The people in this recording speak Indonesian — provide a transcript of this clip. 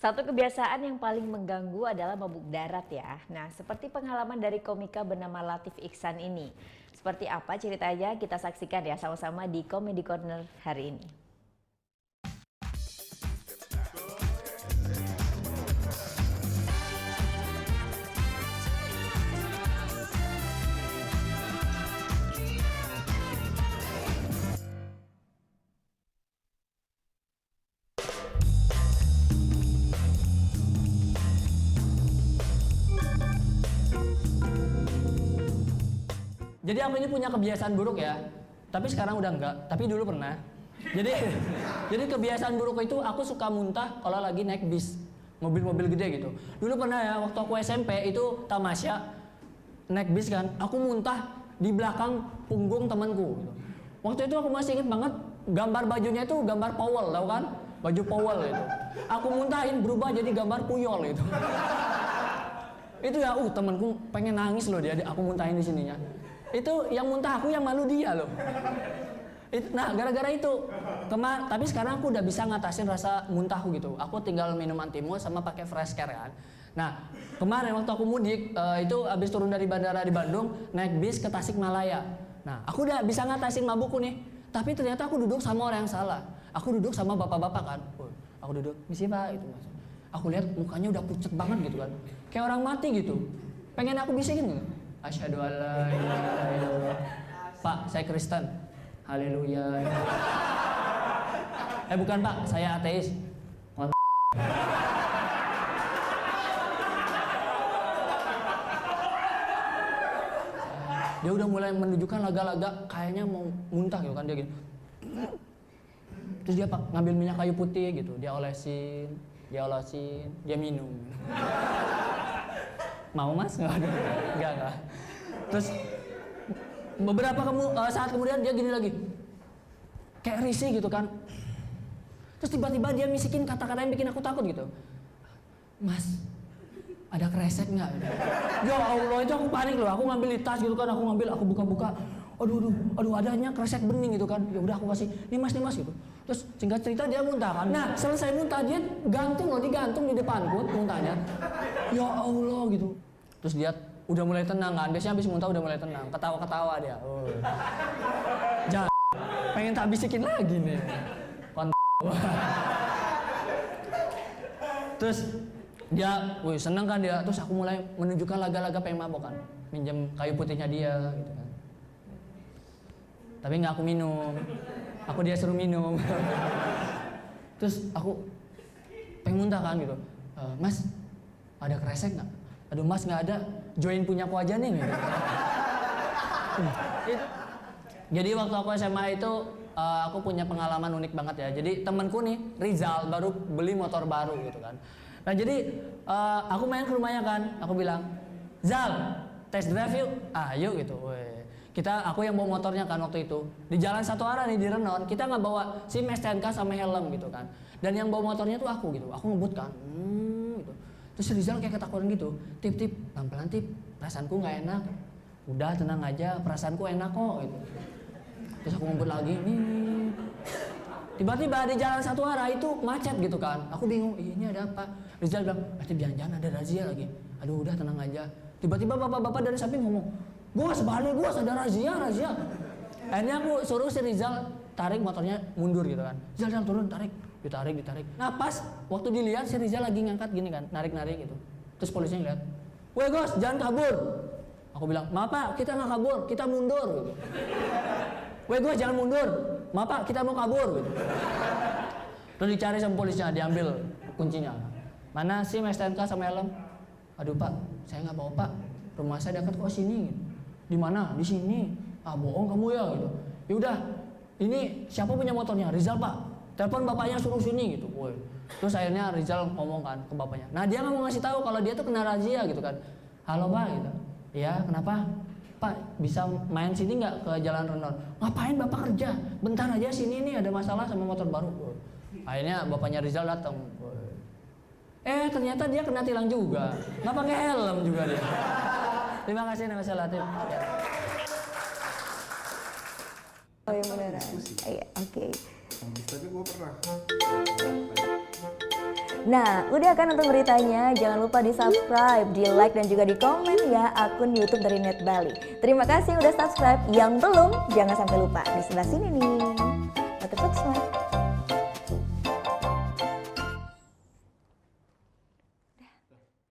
Satu kebiasaan yang paling mengganggu adalah mabuk darat ya. Nah, seperti pengalaman dari komika bernama Latif Iksan ini. Seperti apa ceritanya kita saksikan ya sama-sama di Comedy Corner hari ini. Jadi aku ini punya kebiasaan buruk ya, tapi sekarang udah enggak, tapi dulu pernah. Jadi jadi kebiasaan buruk itu aku suka muntah kalau lagi naik bis, mobil-mobil gede gitu. Dulu pernah ya, waktu aku SMP itu tamasya, naik bis kan, aku muntah di belakang punggung temanku gitu. Waktu itu aku masih inget banget, gambar bajunya itu gambar Powell, tau kan? Baju Powell itu. Aku muntahin berubah jadi gambar Puyol itu. Itu ya, temanku pengen nangis loh dia, aku muntahin di sininya. Itu yang muntah aku, yang malu dia loh. Nah, gara-gara itu tapi sekarang aku udah bisa ngatasin rasa muntahku gitu. Aku tinggal minum antimus sama pakai fresh care kan. Nah, kemarin waktu aku mudik itu habis turun dari bandara di Bandung, naik bis ke Tasikmalaya. Nah, aku udah bisa ngatasin mabukku nih. Tapi ternyata aku duduk sama orang yang salah. Aku duduk sama bapak-bapak kan. Aku duduk, "Misi Pak," itu Mas. Aku lihat mukanya udah pucet banget gitu kan. Kayak orang mati gitu. Pengen aku bisikin gitu. Asyhadu alla ilaha illallah. Pak, saya Kristen. Haleluya. Bukan Pak, saya ateis. Dia udah mulai menunjukkan laga-laga kayaknya mau muntah gitu kan, dia gitu. Terus dia ngambil minyak kayu putih gitu, dia olesin, dia minum. Mau Mas? Enggak. Terus beberapa saat kemudian dia gini lagi, kayak risih gitu kan. Terus tiba-tiba dia misikin kata-kata yang bikin aku takut gitu. "Mas, ada kresek nggak?" Ya Allah, itu aku panik loh. Aku ngambil di tas gitu kan, aku buka-buka. Aduh, adanya kresek bening gitu kan. Ya udah aku kasih, nih mas gitu. Terus singkat cerita dia muntah kan. Nah, selesai muntah dia digantung di depanku muntahnya. Ya Allah gitu. Terus dia udah mulai tenang kan. Biasanya habis muntah udah mulai tenang. Ketawa-ketawa dia. Jangan pengen tak bisikin lagi nih. Terus dia, seneng kan dia. Terus aku mulai menunjukkan laga-laga pengen mabok kan. Minjem kayu putihnya dia gitu kan. Tapi nggak aku minum. Aku dia suruh minum. Terus aku pengen muntah kan gitu. "Mas, ada kresek nggak?" "Aduh Mas, nggak ada. Join punya aku aja nih." Gitu. Jadi waktu aku SMA itu aku punya pengalaman unik banget ya. Jadi temanku nih Rizal baru beli motor baru gitu kan. Nah jadi aku main ke rumahnya kan. Aku bilang, "Zal, test drive yuk." "Ayo," gitu. Aku yang bawa motornya kan waktu itu. Di jalan satu arah nih di Renon, kita nggak bawa SIM, STNK sama helm gitu kan. Dan yang bawa motornya tuh aku gitu. Aku ngebut kan. Gitu. Terus Rizal kayak ketakutan gitu. "Tip, pelan-pelan Tip. Perasaanku nggak enak." "Udah tenang aja, perasaanku enak kok." Gitu. Terus aku ngebut lagi nih. Tiba-tiba di jalan satu arah itu macet gitu kan. Aku bingung, ini ada apa? Rizal bilang, "Berarti jangan ada razia lagi." Aduh udah tenang aja. Tiba-tiba bapak-bapak dari samping ngomong, "Bos, balik bos, ada razia." Akhirnya aku suruh si Rizal tarik motornya mundur gitu kan. Rizal turun, tarik. Ditarik. Nah pas waktu dilihat si Rizal lagi ngangkat gini kan, narik gitu. Terus polisinya lihat, "Woi Gos, jangan kabur." Aku bilang, "Maaf Pak, kita nggak kabur, kita mundur." Gitu. "Woi Gos, jangan mundur. Maaf Pak, kita mau kabur." Gitu. Terus dicari sama polisinya, diambil kuncinya. "Mana SIM, STNK sama helm?" "Aduh Pak, saya nggak bawa Pak. Rumah saya dekat kok sini." Gitu. "Di mana?" "Di sini." "Ah bohong kamu ya." Gitu. "Ya udah, ini siapa punya motornya?" "Rizal Pak." "Telepon bapaknya suruh sini." Gitu. Terus akhirnya Rizal ngomong kan ke bapaknya. Nah dia nggak mau ngasih tahu kalau dia tuh kena razia gitu kan. "Halo Pak," gitu. "Ya kenapa?" "Pak, bisa main sini nggak ke Jalan Renon?" "Ngapain Bapak kerja? Bentar aja sini nih ada masalah sama motor baru." Akhirnya bapaknya Rizal datang. Ternyata dia kena tilang juga. Nggak pakai helm juga dia. Terima kasih nama saya Latif. Oh yang beneran. Iya, oke. Tapi gue pernah. Nah, udah kan nonton beritanya? Jangan lupa di subscribe, di like dan juga di komen ya akun YouTube dari Net Bali. Terima kasih udah subscribe. Yang belum, jangan sampai lupa di sebelah sini nih. Notif subscribe.